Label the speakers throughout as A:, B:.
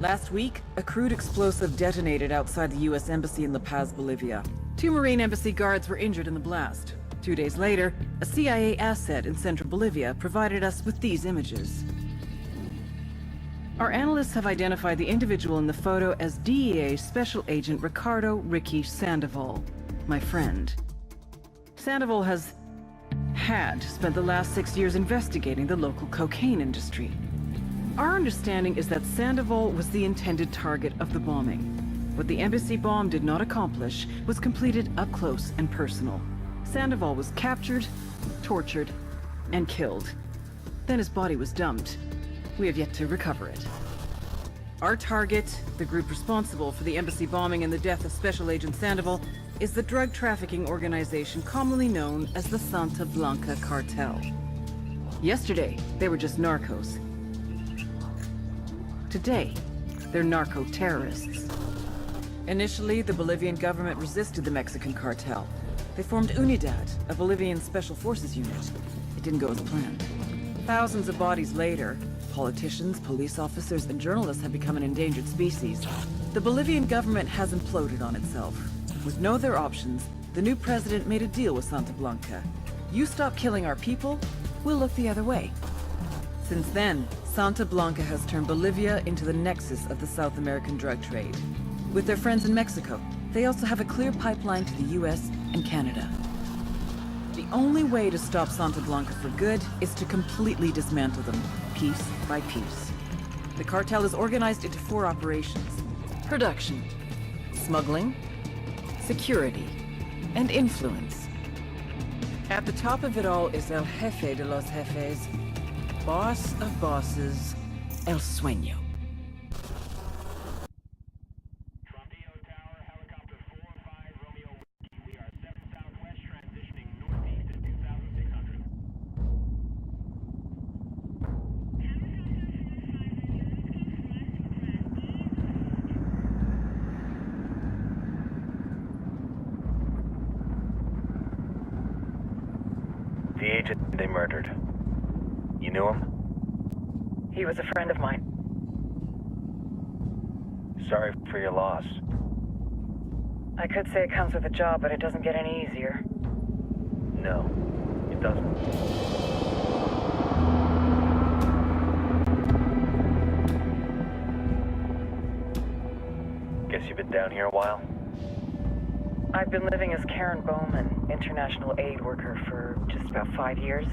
A: Last week, a crude explosive detonated outside the U.S. Embassy in La Paz, Bolivia. 2 Marine Embassy guards were injured in the blast. 2 days later, a CIA asset in central Bolivia provided us with these images. Our analysts have identified the individual in the photo as DEA Special Agent Ricardo Ricky Sandoval, my friend. Sandoval had spent the last 6 years investigating the local cocaine industry. Our understanding is that Sandoval was the intended target of the bombing. What the embassy bomb did not accomplish was completed up close and personal. Sandoval was captured, tortured, and killed. Then his body was dumped. We have yet to recover it. Our target, the group responsible for the embassy bombing and the death of Special Agent Sandoval, is the drug trafficking organization commonly known as the Santa Blanca Cartel. Yesterday, they were just narcos. Today, they're narco-terrorists. Initially, the Bolivian government resisted the Mexican cartel. They formed UNIDAD, a Bolivian special forces unit. It didn't go as planned. Thousands of bodies later, politicians, police officers, and journalists have become an endangered species. The Bolivian government has imploded on itself. With no other options, the new president made a deal with Santa Blanca. You stop killing our people, we'll look the other way. Since then, Santa Blanca has turned Bolivia into the nexus of the South American drug trade. With their friends in Mexico, they also have a clear pipeline to the US and Canada. The only way to stop Santa Blanca for good is to completely dismantle them, piece by piece. The cartel is organized into 4 operations: production, smuggling, security, and influence. At the top of it all is El Jefe de los Jefes, boss of bosses, El Sueño.
B: The agent they murdered. You knew him?
A: He was a friend of mine.
B: Sorry for your loss.
A: I could say it comes with a job, but it doesn't get any easier.
B: No, it doesn't. Guess you've been down here a while?
A: I've been living as Karen Bowman, international aid worker, for just about 5 years.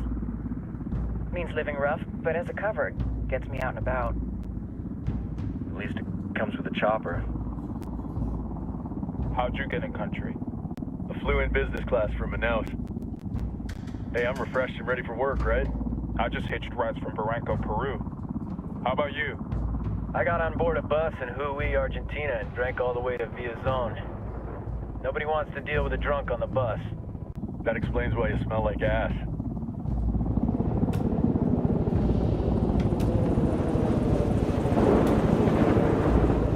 A: Means living rough, but as a cover, it gets me out and about.
B: At least it comes with a chopper.
C: How'd you get in country? I flew in business class from Manaus. Hey, I'm refreshed and ready for work, right? I just hitched rides from Barranco, Peru. How about you?
D: I got on board a bus in Hui, Argentina, and drank all the way to Villazón. Nobody wants to deal with a drunk on the bus.
C: That explains why you smell like ass.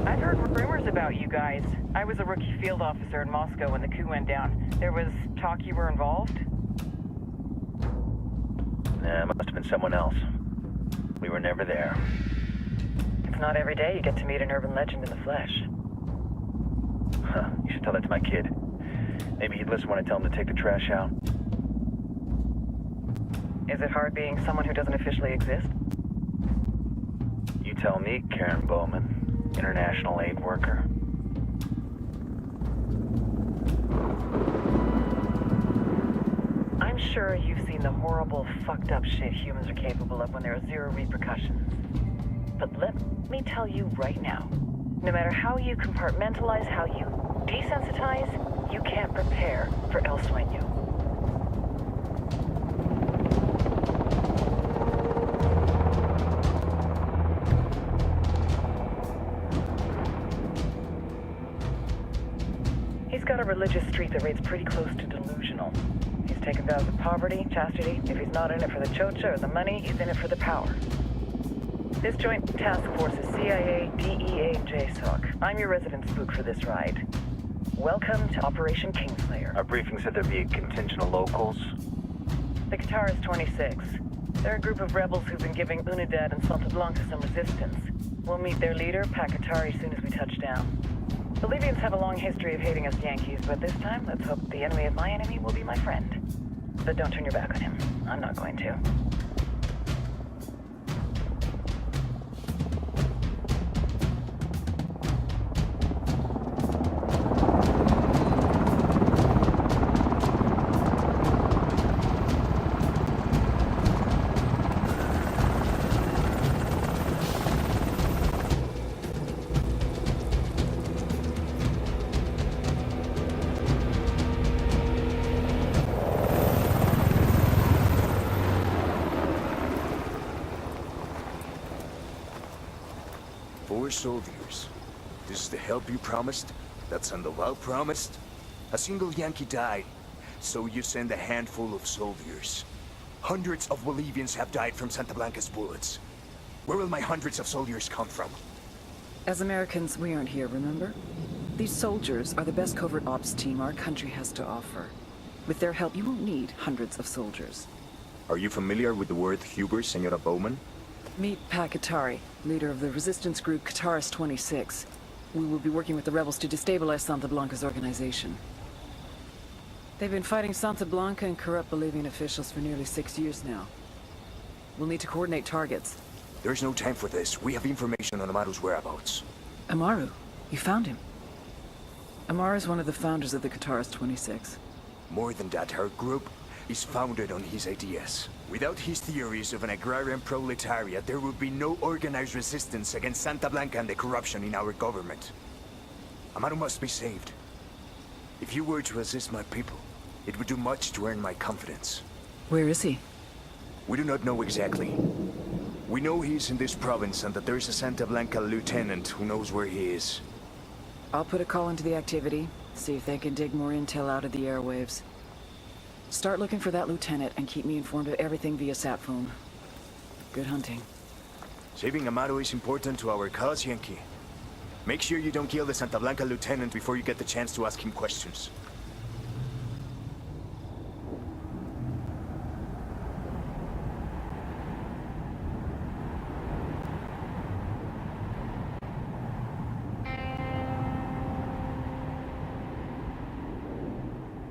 A: I've heard rumors about you guys. I was a rookie field officer in Moscow when the coup went down. There was talk you were involved?
B: Nah, it must have been someone else. We were never there.
A: It's not every day you get to meet an urban legend in the flesh.
B: Huh, you should tell that to my kid. Maybe he'd listen when I tell him to take the trash out.
A: Is it hard being someone who doesn't officially exist?
B: You tell me, Karen Bowman, international aid worker.
A: I'm sure you've seen the horrible, fucked up shit humans are capable of when there are 0 repercussions. But let me tell you right now, no matter how you compartmentalize, how you desensitize, you can't prepare for El Sueño. He's got a religious streak that rates pretty close to delusional. He's taken vows of poverty, chastity. If he's not in it for the chocha or the money, he's in it for the power. This joint task force is CIA, DEA, and JSOC. I'm your resident spook for this ride. Welcome to Operation Kingslayer.
B: Our briefing said there'd be a contingent of locals.
A: The Qatar is 26. They're a group of rebels who've been giving UNIDAD and Santa Blanca some resistance. We'll meet their leader, Pakatari, as soon as we touch down. Bolivians have a long history of hating us Yankees, but this time, let's hope the enemy of my enemy will be my friend. But don't turn your back on him. I'm not going to.
E: Four soldiers. This is the help you promised? That Sandoval promised? A single Yankee died, so you send a handful of soldiers. Hundreds of Bolivians have died from Santa Blanca's bullets. Where will my hundreds of soldiers come from?
A: As Americans, we aren't here, remember? These soldiers are the best covert ops team our country has to offer. With their help, you won't need hundreds of soldiers.
E: Are you familiar with the word Huber, Senora Bowman?
A: Meet Pakatari, leader of the resistance group Kataris 26. We will be working with the rebels to destabilize Santa Blanca's organization. They've been fighting Santa Blanca and corrupt Bolivian officials for nearly 6 years now. We'll need to coordinate targets.
E: There's no time for this. We have information on Amaru's whereabouts.
A: Amaru? You found him? Amaru is one of the founders of the Kataris 26.
E: More than that, her group is founded on his ideas. Without his theories of an agrarian proletariat, there would be no organized resistance against Santa Blanca and the corruption in our government. Amaru must be saved. If you were to assist my people, it would do much to earn my confidence.
A: Where is he?
E: We do not know exactly. We know he's in this province and that there is a Santa Blanca lieutenant who knows where he is.
A: I'll put a call into the activity, see if they can dig more intel out of the airwaves. Start looking for that lieutenant and keep me informed of everything via sat phone. Good hunting.
E: Saving Amaru is important to our cause, Yankee. Make sure you don't kill the Santa Blanca lieutenant before you get the chance to ask him questions.